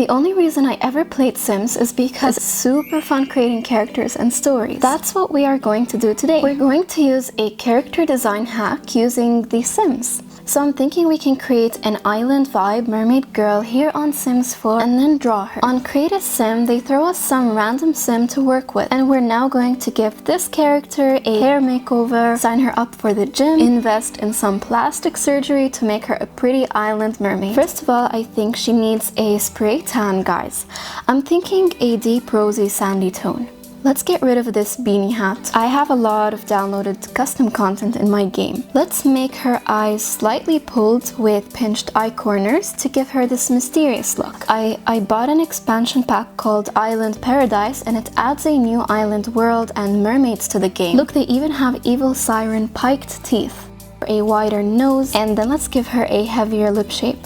The only reason I ever played Sims is because it's super fun creating characters and stories. That's what we are going to do today. We're going to use a character design hack using The Sims. So I'm thinking we can create an island vibe mermaid girl here on Sims 4 and then draw her. On Create a Sim, they throw us some random sim to work with. And we're now going to give this character a hair makeover, sign her up for the gym, invest in some plastic surgery to make her a pretty island mermaid. First of all, I think she needs a spray tan, guys. I'm thinking a deep rosy sandy tone. Let's get rid of this beanie hat. I have a lot of downloaded custom content in my game. Let's make her eyes slightly pulled with pinched eye corners to give her this mysterious look. I bought an expansion pack called Island Paradise, and it adds a new island world and mermaids to the game. Look, they even have evil siren piked teeth, a wider nose, and then let's give her a heavier lip shape.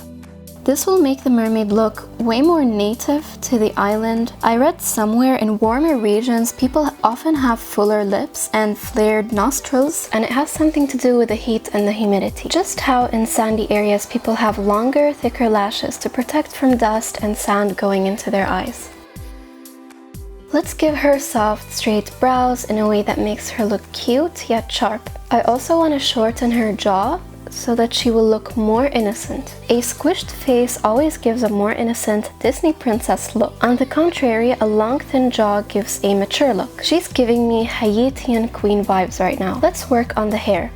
This will make the mermaid look way more native to the island. I read somewhere in warmer regions, people often have fuller lips and flared nostrils, and it has something to do with the heat and the humidity. Just how in sandy areas people have longer, thicker lashes to protect from dust and sand going into their eyes. Let's give her soft, straight brows in a way that makes her look cute yet sharp. I also want to shorten her jaw so that she will look more innocent. A squished face always gives a more innocent Disney princess look. On the contrary, a long thin jaw gives a mature look. She's giving me Haitian queen vibes right now. Let's work on the hair.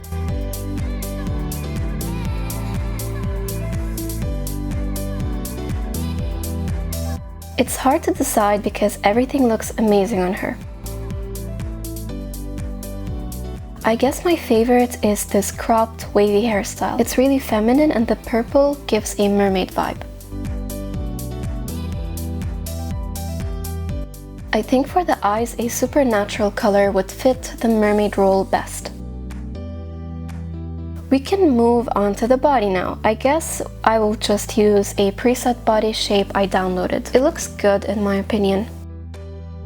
It's hard to decide because everything looks amazing on her. I guess my favorite is this cropped, wavy hairstyle. It's really feminine and the purple gives a mermaid vibe. I think for the eyes, a supernatural color would fit the mermaid role best. We can move on to the body now. I guess I will just use a preset body shape I downloaded. It looks good in my opinion.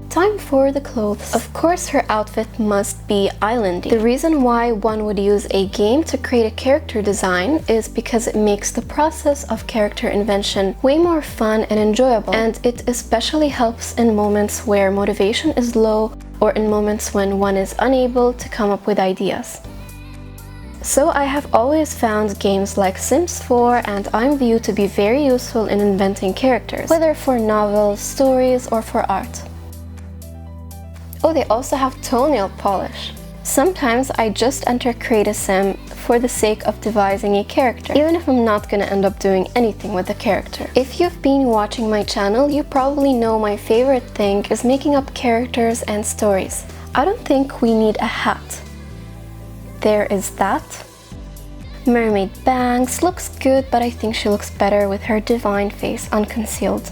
Time for the clothes. Of course, her outfit must be islandy. The reason why one would use a game to create a character design is because it makes the process of character invention way more fun and enjoyable, and it especially helps in moments where motivation is low or in moments when one is unable to come up with ideas. So I have always found games like Sims 4 and IMView to be very useful in inventing characters, whether for novels, stories, or for art. Oh, they also have toenail polish. Sometimes I just enter Create a Sim for the sake of devising a character, even if I'm not gonna end up doing anything with the character. If you've been watching my channel, you probably know my favorite thing is making up characters and stories. I don't think we need a hat. There is that. Mermaid bangs looks good, but I think she looks better with her divine face unconcealed.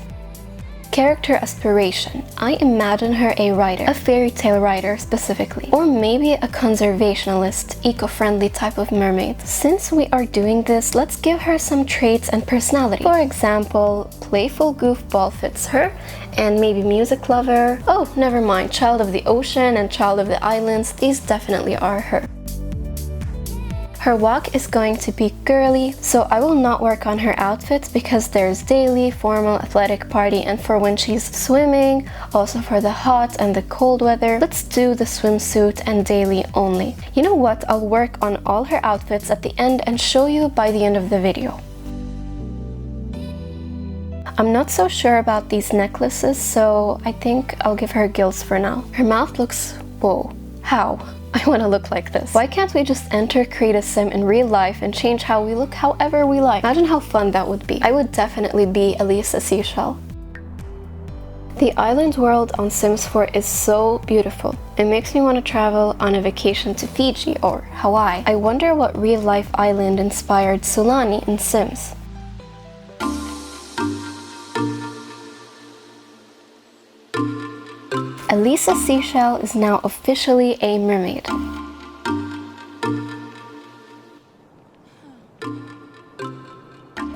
Character aspiration. I imagine her a writer, a fairy tale writer specifically, or maybe a conservationalist, eco-friendly type of mermaid. Since we are doing this, let's give her some traits and personality. For example, playful goofball fits her, and maybe music lover. Oh, never mind, child of the ocean and child of the islands, these definitely are her. Her walk is going to be girly, so I will not work on her outfits because there's daily, formal, athletic, party, and for when she's swimming, also for the hot and the cold weather. Let's do the swimsuit and daily only. You know what? I'll work on all her outfits at the end and show you by the end of the video. I'm not so sure about these necklaces, so I think I'll give her gills for now. Her mouth looks... whoa. How? I want to look like this. Why can't we just enter Create a Sim in real life and change how we look however we like? Imagine how fun that would be. I would definitely be Elisa Seashell. The island world on Sims 4 is so beautiful. It makes me want to travel on a vacation to Fiji or Hawaii. I wonder what real-life island inspired Sulani in Sims. Elisa Seashell is now officially a mermaid.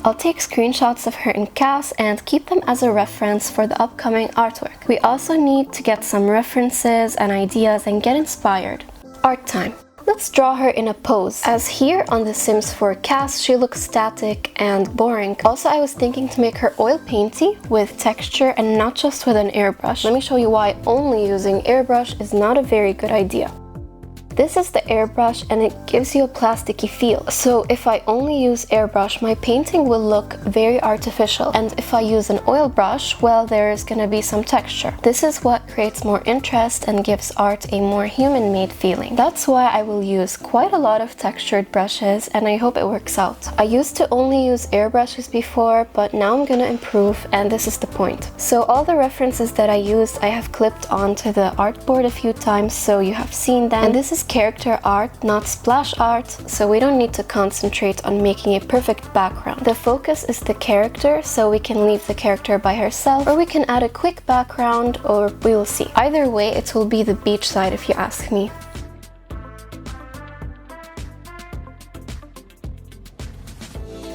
I'll take screenshots of her in CAS and keep them as a reference for the upcoming artwork. We also need to get some references and ideas and get inspired. Art time. let's draw her in a pose. As here on the Sims 4 cast, she looks static and boring. Also, I was thinking to make her oil painty with texture and not just with an airbrush. Let me show you why only using airbrush is not a very good idea. This is the airbrush and it gives you a plasticky feel. So if I only use airbrush, my painting will look very artificial. And if I use an oil brush, well, there's gonna be some texture. This is what creates more interest and gives art a more human-made feeling. That's why I will use quite a lot of textured brushes and I hope it works out. I used to only use airbrushes before, but now I'm gonna improve and this is the point. So all the references that I used, I have clipped onto the artboard a few times so you have seen them. And this is character art, not splash art, so we don't need to concentrate on making a perfect background. The focus is the character, so we can leave the character by herself, or we can add a quick background, or we will see. Either way, it will be the beach side if you ask me.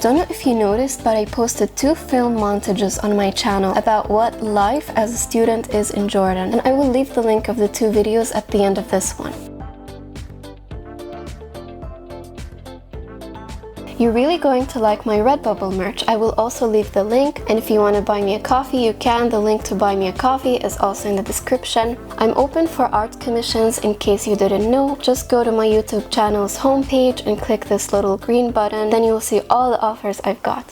Don't know if you noticed, but I posted 2 film montages on my channel about what life as a student is in Jordan, and I will leave the link of the 2 videos at the end of this one. You're really going to like my Redbubble merch. I will also leave the link, and if you want to buy me a coffee, you can. The link to buy me a coffee is also in the description. I'm open for art commissions in case you didn't know. Just go to my YouTube channel's homepage and click this little green button, then you will see all the offers I've got.